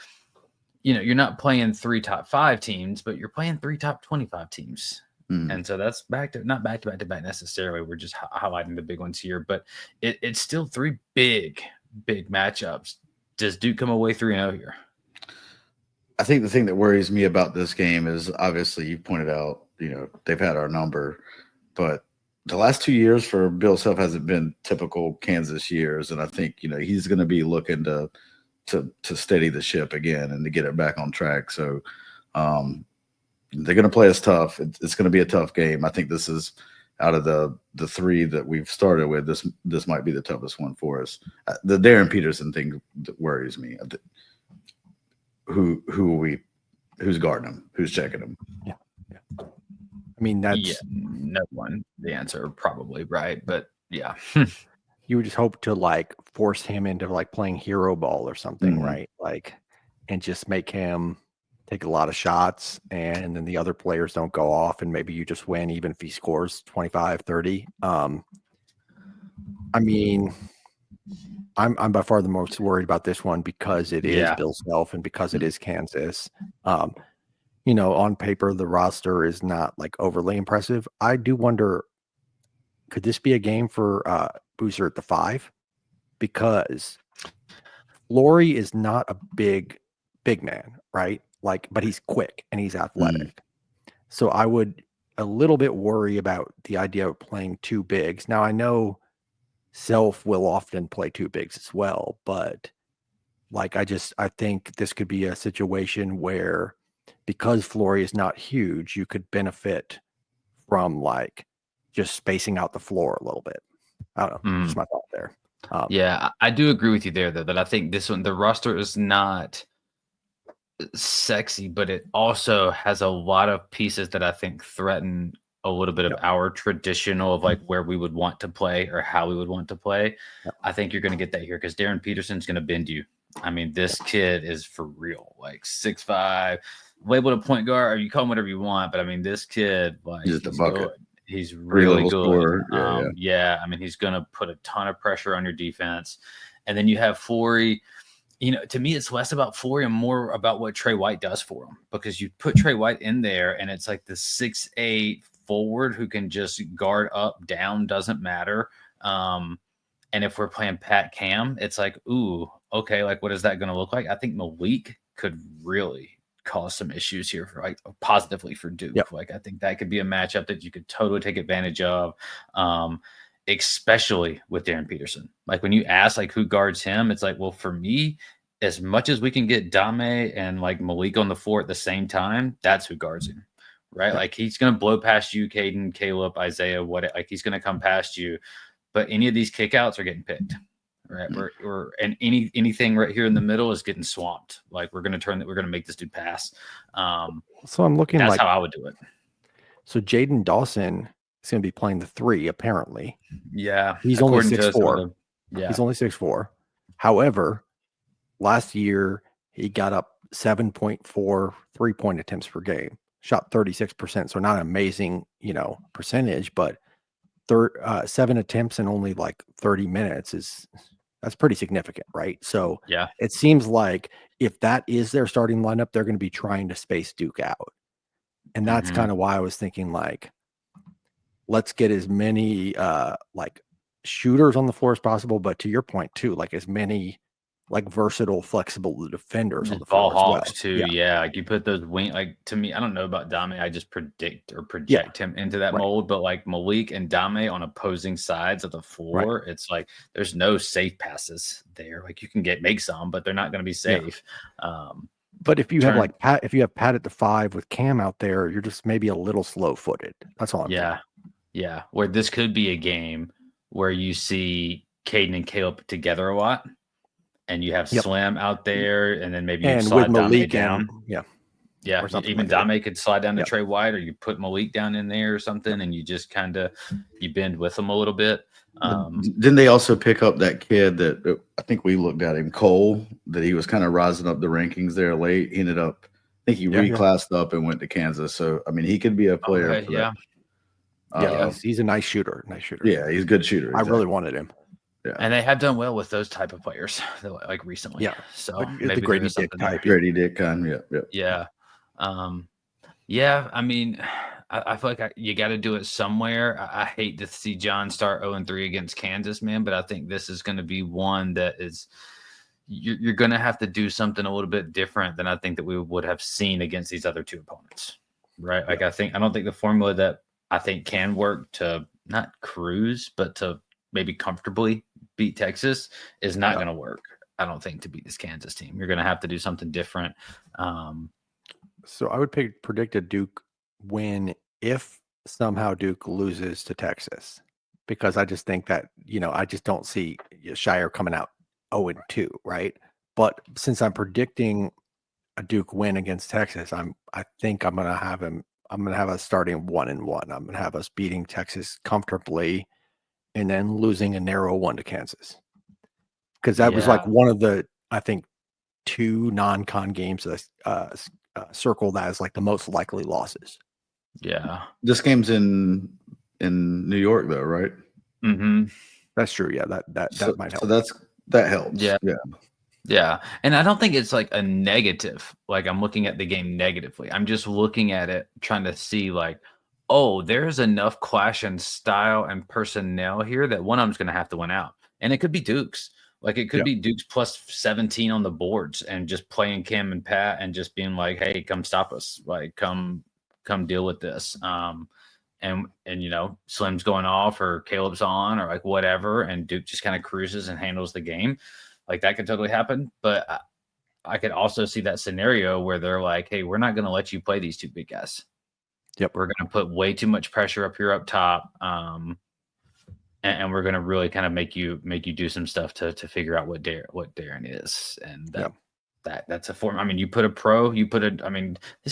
you're not playing 3 top 5 teams, but you're playing 3 top 25 teams. Mm-hmm. And so that's not back to back necessarily. We're just highlighting the big ones here, but it's still 3 big matchups. Does Duke come away 3-0 here? I think the thing that worries me about this game is obviously you pointed out, they've had our number, but the last 2 years for Bill Self hasn't been typical Kansas years, and I think he's going to be looking to steady the ship again and to get it back on track. So they're going to play us tough. It's going to be a tough game. I think this is out of the 3 that we've started with. This might be the toughest one for us. The Darren Peterson thing that worries me. Who's guarding him? Who's checking him? Yeah. I mean, that's no one. The answer probably right, but yeah, you would just hope to like force him into like playing hero ball or something, right? Like, and just make him take a lot of shots, and then the other players don't go off, and maybe you just win even if he scores 25, 30. I mean, I'm by far the most worried about this one because it is Bill Self and because it is Kansas. On paper, the roster is not like overly impressive. I do wonder, could this be a game for Boozer at the 5? Because Flory is not a big man, right? Like, but he's quick and he's athletic. So I would a little bit worry about the idea of playing 2 bigs. Now I know Self will often play 2 bigs as well, but like I think this could be a situation where, because Flory is not huge, you could benefit from like just spacing out the floor a little bit. I don't know. Just my thought there. Yeah, I do agree with you there, though, that I think this one, the roster is not sexy, but it also has a lot of pieces that I think threaten a little bit of our traditional of like where we would want to play or how we would want to play. I think you're going to get that here because Darren Peterson's going to bend you. I mean, this kid is for real, like 6'5", labeled a point guard, or you call him whatever you want, but I mean, this kid, like, he's the bucket. He's really good. Yeah. I mean, he's going to put a ton of pressure on your defense. And then you have Flory. To me, it's less about Flory and more about what Trey White does for him, because you put Trey White in there and it's like the 6'8" forward who can just guard up, down, doesn't matter. And if we're playing Pat Cam, it's like, ooh, okay, like what is that going to look like? I think Malik could really cause some issues here for like positively for Duke. Yep. Like I think that could be a matchup that you could totally take advantage of. Especially with Darren Peterson. Like when you ask like who guards him, it's like, well, for me, as much as we can get Dame and like Malik on the floor at the same time, that's who guards him. Right. Like he's gonna blow past you, Caden, Caleb, Isaiah, like he's gonna come past you. But any of these kickouts are getting picked. Right. And anything right here in the middle is getting swamped. Like we're gonna make this dude pass. So I'm looking that's like how I would do it. So Jaden Dawson is going to be playing the 3, apparently. Yeah. He's only 6'4". Yeah. He's only 6'4". However, last year he got up 7.4 3-point attempts per game, shot 36%. So not an amazing, percentage, but 7 attempts in only like 30 minutes that's pretty significant, right? So yeah, it seems like if that is their starting lineup, they're going to be trying to space Duke out. And that's kind of why I was thinking like, let's get as many like shooters on the floor as possible, but to your point too, like as many like versatile, flexible defenders on the ball floor hawks as well. too. Yeah, like you put those wing. Like to me, I don't know about Dame. I just predict or project him into that mold. But like Malik and Dame on opposing sides of the floor, it's like there's no safe passes there. Like you can make some, but they're not going to be safe. But if you have like Pat, if you have Pat at the 5 with Cam out there, you're just maybe a little slow-footed. That's all I'm thinking. Yeah. Where this could be a game where you see Caden and Caleb together a lot. And you have Slim out there, and then maybe you slide Dame down. Yeah. Even like Dame could slide down to Trey White, or you put Malik down in there or something, and you just kind of you bend with them a little bit. Didn't they also pick up that kid that I think we looked at him, Cole, that he was kind of rising up the rankings there late? He ended up, I think he reclassed up and went to Kansas. So I mean, he could be a player. He's a nice shooter. Yeah, he's a good shooter. Exactly. I really wanted him. Yeah. And they have done well with those type of players, like recently. Yeah. So like maybe the Grady Dick type. Grady Dick kind. Yeah. I mean, I feel like you got to do it somewhere. I hate to see John start 0-3 against Kansas, man, but I think this is going to be one that is you're going to have to do something a little bit different than I think that we would have seen against these other two opponents, right? Like I don't think the formula that I think can work to not cruise, but to maybe comfortably beat Texas is not going to work. I don't think to beat this Kansas team. You're going to have to do something different. So I would predict a Duke win if somehow Duke loses to Texas, because I just think that, I just don't see Scheyer coming out 0-2, right? But since I'm predicting a Duke win against Texas, I think I'm going to have us starting 1-1. I'm going to have us beating Texas comfortably and then losing a narrow 1 to Kansas. Because that was like one of the, I think, 2 non-con games that circle that as like the most likely losses. Yeah. This game's in New York though, right? Mm-hmm. That's true. Yeah, that might help. So that helps. Yeah. And I don't think it's like a negative. Like I'm looking at the game negatively. I'm just looking at it trying to see like, oh, there's enough clash in style and personnel here that one of them's going to have to win out. And it could be Duke's. Like it could be Duke's plus 17 on the boards and just playing Cam and Pat and just being like, hey, come stop us. Like come deal with this. And Slim's going off or Caleb's on or like whatever. And Duke just kind of cruises and handles the game. Like that could totally happen. But I could also see that scenario where they're like, hey, we're not going to let you play these two big guys. Yep. We're going to put way too much pressure up here up top. And we're going to really kind of make you do some stuff to figure out what Darren is. And that's a form. I mean, you put a pro, this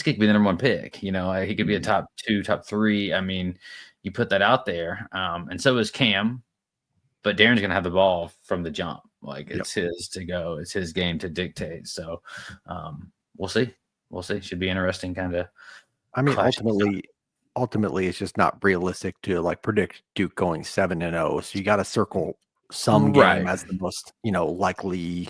kid could be the number 1 pick, he could be a top 2, top 3. I mean, you put that out there. And so is Cam, but Darren's going to have the ball from the jump. Like it's his to go. It's his game to dictate. So we'll see. Should be interesting kind of. I mean, ultimately, it's just not realistic to like predict Duke going 7-0. So you got to circle some game as the most, likely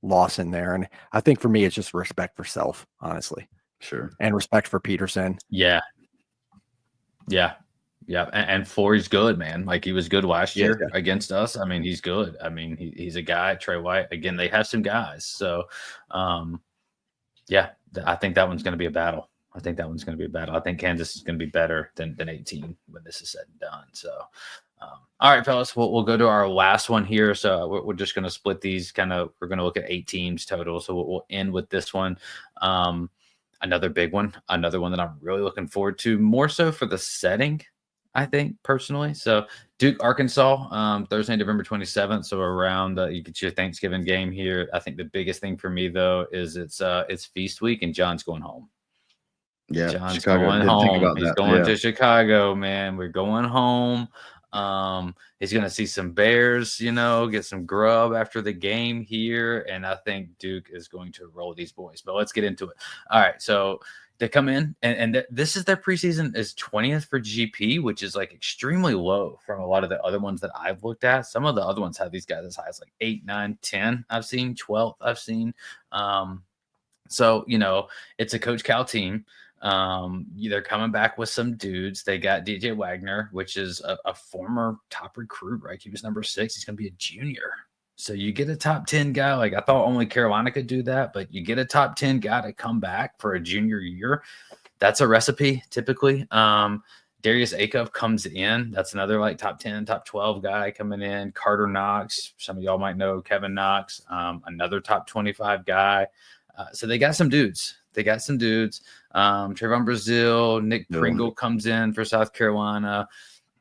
loss in there. And I think for me, it's just respect for self, honestly. Sure. And respect for Peterson. Yeah. Yeah, and Flory's good, man. Like, he was good last Yes, year against us. I mean, he's good. I mean, he's a guy. Trey White, again, they have some guys. So, yeah, I think that one's going to be a battle. I think Kansas is going to be better than 18 when this is said and done. So, all right, fellas, we'll go to our last one here. So we're just going to split these we're going to look at 8 teams total. So we'll end with this one. Another big one, another one that I'm really looking forward to, more so for the setting, I think, personally. So Duke, Arkansas, Thursday, November 27th. So around you get your Thanksgiving game here. I think the biggest thing for me though is it's feast week and John's going home. Yeah, John's Chicago. going Didn't think home. about He's that. going Yeah. to Chicago, man. We're going home. He's going to see some Bears, get some grub after the game here. And I think Duke is going to roll these boys. But let's get into it. All right. So they come in, and this is their preseason is 20th for GP, which is like extremely low from a lot of the other ones that I've looked at. Some of the other ones have these guys as high as like 8, 9, 10. I've seen 12th. I've seen. So, it's a Coach Cal team. They're coming back with some dudes. They got DJ Wagner, which is a former top recruit, right? He was number 6. He's going to be a junior. So you get a top 10 guy. Like, I thought only Carolina could do that, but you get a top 10 guy to come back for a junior year. That's a recipe typically. Darius Akov comes in. That's another like top 10, top 12 guy coming in. Carter Knox. Some of y'all might know Kevin Knox, another top 25 guy. So they got some dudes. Trayvon Brazil, Nick Pringle comes in for South Carolina.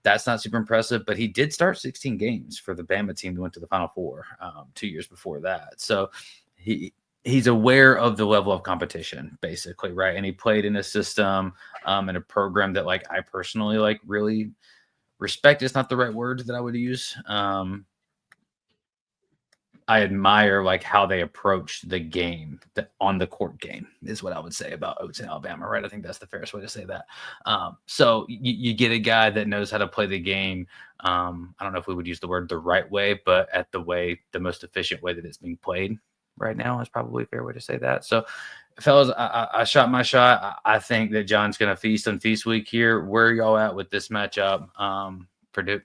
That's not super impressive, but he did start 16 games for the Bama team that went to the Final Four 2 years before that. So he's aware of the level of competition, basically, right? And he played in a system in a program that, like, I personally like really respect. It's not the right word that I would use. I admire like how they approach the game, on the court game is what I would say about Oats in Alabama, right? I think that's the fairest way to say that. So you get a guy that knows how to play the game. I don't know if we would use the word the right way, but the most efficient way that it's being played right now is probably a fair way to say that. So, fellas, I shot my shot. I think that John's going to feast on Feast Week here. Where are y'all at with this matchup for Duke?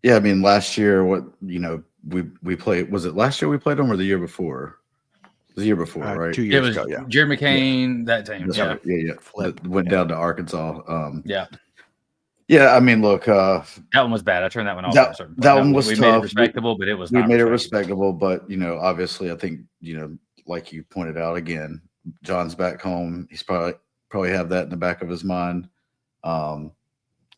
Yeah, I mean, last year, we played. Was it last year we played them or the year before? It was the year before, right? 2 years ago, yeah. Jared McCain, that team. That's Yeah. right. Yeah. Went down to Arkansas. Yeah. Yeah, I mean, look, that one was bad. I turned that one off. That one was we tough. made it respectable, but it was we not made it respectable. respectable. But obviously, I think like you pointed out again, John's back home. He's probably have that in the back of his mind.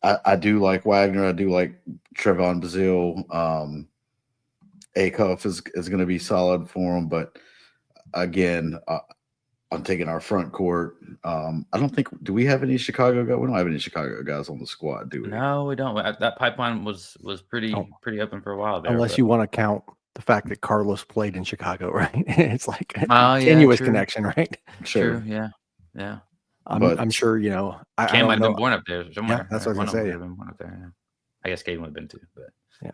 I do like Wagner. I do like Trayvon Brazil. Acuff is going to be solid for him, but again, I'm taking our front court. I don't think. Do we have any Chicago guys? We don't have any Chicago guys on the squad, do we? No, we don't. That pipeline was pretty open for a while there. Unless you want to count the fact that Carlos played in Chicago, right? It's like a tenuous connection, right? Sure. True. Yeah. I'm sure Cam might have been born up there somewhere. Yeah, that's what I was gonna say. Been born up there. Yeah. I guess Caden would have been too, but yeah.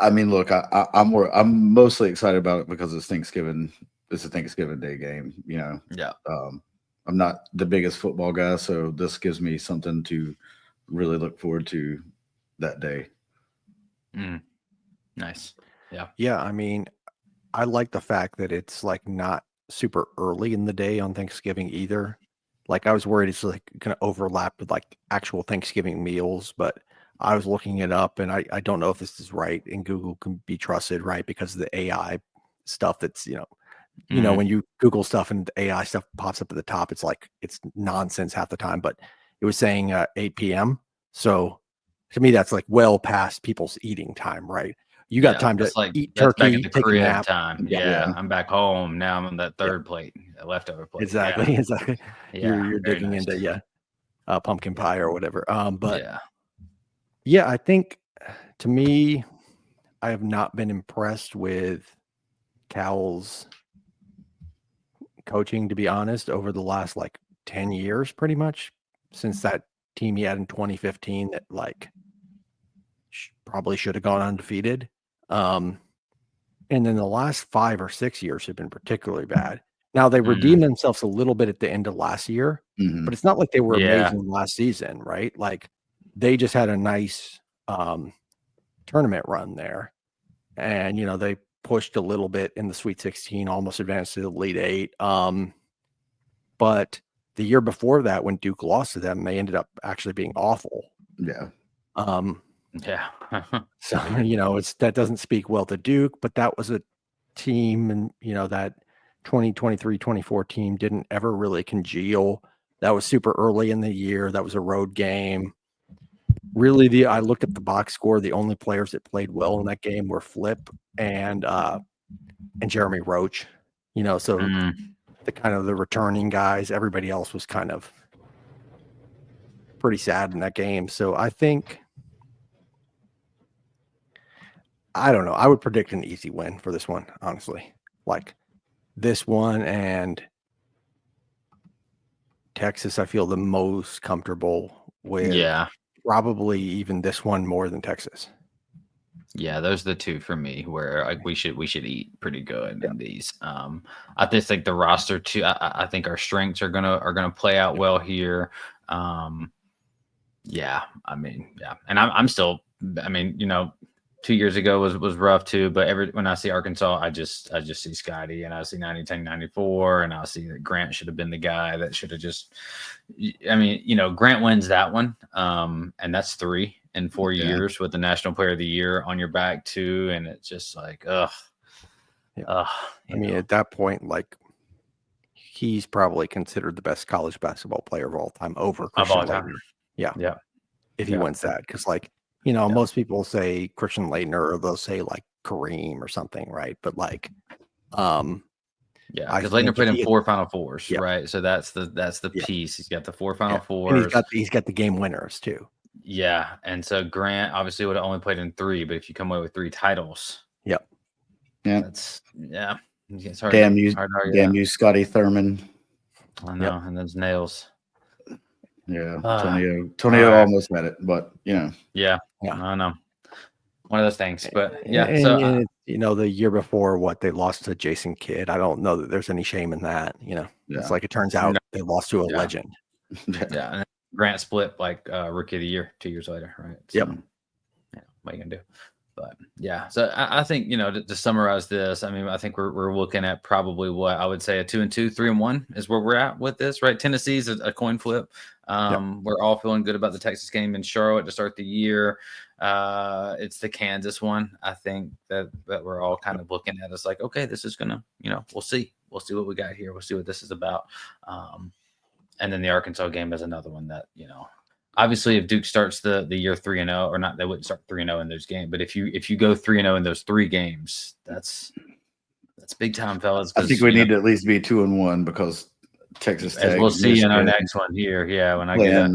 I mean, look, I'm mostly excited about it because it's Thanksgiving. It's a Thanksgiving Day game, Yeah. I'm not the biggest football guy, so this gives me something to really look forward to that day. Nice. Yeah. Yeah. I mean, I like the fact that it's like not super early in the day on Thanksgiving either. Like, I was worried it's like going to overlap with like actual Thanksgiving meals, but I was looking it up and I don't know if this is right, and Google can be trusted, right? Because of the AI stuff that's, when you Google stuff and the AI stuff pops up at the top, it's like, it's nonsense half the time, but it was saying 8 p.m. So to me, that's like well past people's eating time, right? You got time to eat turkey, take a nap. Time. Yeah, I'm back home. Now I'm on that third plate, leftover plate. Exactly. Yeah, you're digging into pumpkin pie or whatever. But yeah, I think to me, I have not been impressed with Cal's coaching, to be honest, over the last like 10 years, pretty much since that team he had in 2015 that like probably should have gone undefeated. And then the last 5 or 6 years have been particularly bad. Now they redeemed themselves a little bit at the end of last year, but it's not like they were Yeah. amazing last season, right? Like they just had a nice tournament run there. And, they pushed a little bit in the Sweet 16, almost advanced to the Elite Eight. But the year before that, when Duke lost to them, they ended up actually being awful. Yeah. Yeah. So, that doesn't speak well to Duke, but that was a team, and, that 2023-24 team didn't ever really congeal. That was super early in the year. That was a road game. Really, I looked at the box score. The only players that played well in that game were Flip and Jeremy Roach. So the kind of the returning guys, everybody else was kind of pretty sad in that game. So I think, I don't know, I would predict an easy win for this one, honestly. Like this one and Texas, I feel the most comfortable with. Yeah. Probably even this one more than Texas. Yeah, those are the two for me where like we should eat pretty good in these. I just think the roster too. I think our strengths are gonna play out well here. Yeah, I mean, yeah, and I'm still. I mean, 2 years ago was rough too, but when I see Arkansas, I just see Scotty, and I see 90-10, 94, and I see that Grant should have been the guy that should have just. I mean, Grant wins that one, and that's 3 in 4 years with the National Player of the Year on your back too, and it's just like, ugh. I mean, at that point, like he's probably considered the best college basketball player of all time over Christian Laettner. Yeah. If he wins that, because most people say Christian Laettner, or they'll say like Kareem or something, right? But like, because Laettner played in 4 Final Fours, right? So that's the piece. He's got the 4 Final Fours, and he's got the game winners too. Yeah, and so Grant obviously would have only played in 3, but if you come away with 3 titles, that's it's hard. Damn you, Scotty Thurman. I know, and those nails. Yeah, Tonio almost had it, but yeah, I know. One of those things, but and the year before, they lost to Jason Kidd. I don't know that there's any shame in that. It's like it turns out they lost to a legend. And Grant split like Rookie of the Year 2 years later, right? So, what are you gonna do? But so I think to summarize this, I mean, I think we're looking at probably what I would say a 2-2, 3-1 is where we're at with this, right? Tennessee's a coin flip. We're all feeling good about the Texas game in Charlotte to start the year. It's the Kansas one. I think that we're all kind of looking at us like, okay, this is gonna, we'll see what we got here. We'll see what this is about. And then the Arkansas game is another one that, obviously if Duke starts the year 3-0 or not, they wouldn't start 3-0 in those games. But if you go 3-0 in those 3 games, that's big time, fellas. I think we need to at least be 2-1 because Texas Tech. As we'll see Michigan, in our next one here. Yeah, when I get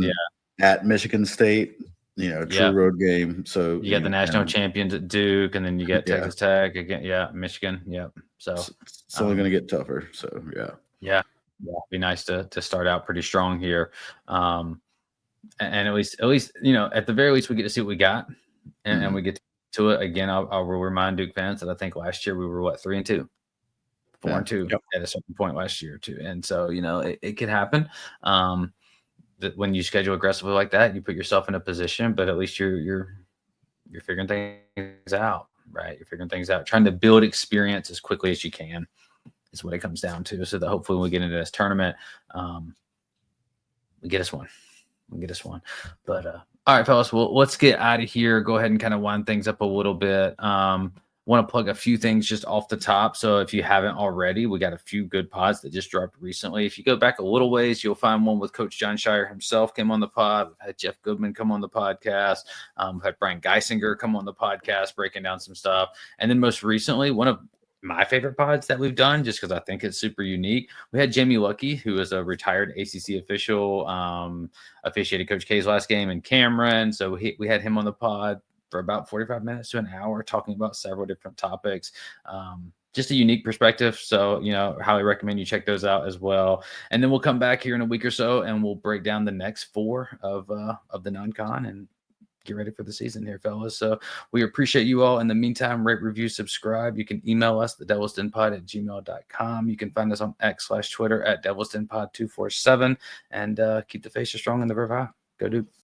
at Michigan State, true road game. So you get the national champions at Duke, and then you get Texas Tech again. Michigan. So it's only going to get tougher. So it'd be nice to start out pretty strong here. And at least, at the very least, we get to see what we got, and we get to it again. I'll remind Duke fans that I think last year we were 3-2, 4-2 at a certain point last year too. And so it could happen. That when you schedule aggressively like that, you put yourself in a position, but at least you're figuring things out, right? You're figuring things out, trying to build experience as quickly as you can is what it comes down to. So that hopefully when we get into this tournament, we get us one. But all right, fellas, well, let's get out of here. Go ahead and kind of wind things up a little bit. Want to plug a few things just off the top. So if you haven't already, we got a few good pods that just dropped recently. If you go back a little ways, you'll find one with Coach John Scheyer himself came on the pod. We've had Jeff Goodman come on the podcast. We've had Brian Geisinger come on the podcast, breaking down some stuff. And then most recently, one of my favorite pods that we've done, just because I think it's super unique. We had Jamie Lucky, who is a retired ACC official, officiated Coach K's last game in Cameron. So we had him on the pod for about 45 minutes to an hour talking about several different topics. Just a unique perspective. So, highly recommend you check those out as well. And then we'll come back here in a week or so and we'll break down the next 4 of the non-con and get ready for the season here, fellas. So we appreciate you all. In the meantime, rate, review, subscribe. You can email us, TheDevilsDenPod@gmail.com. You can find us on X/Twitter @DevilsDenPod247, and keep the faces strong and the river high. Go Duke.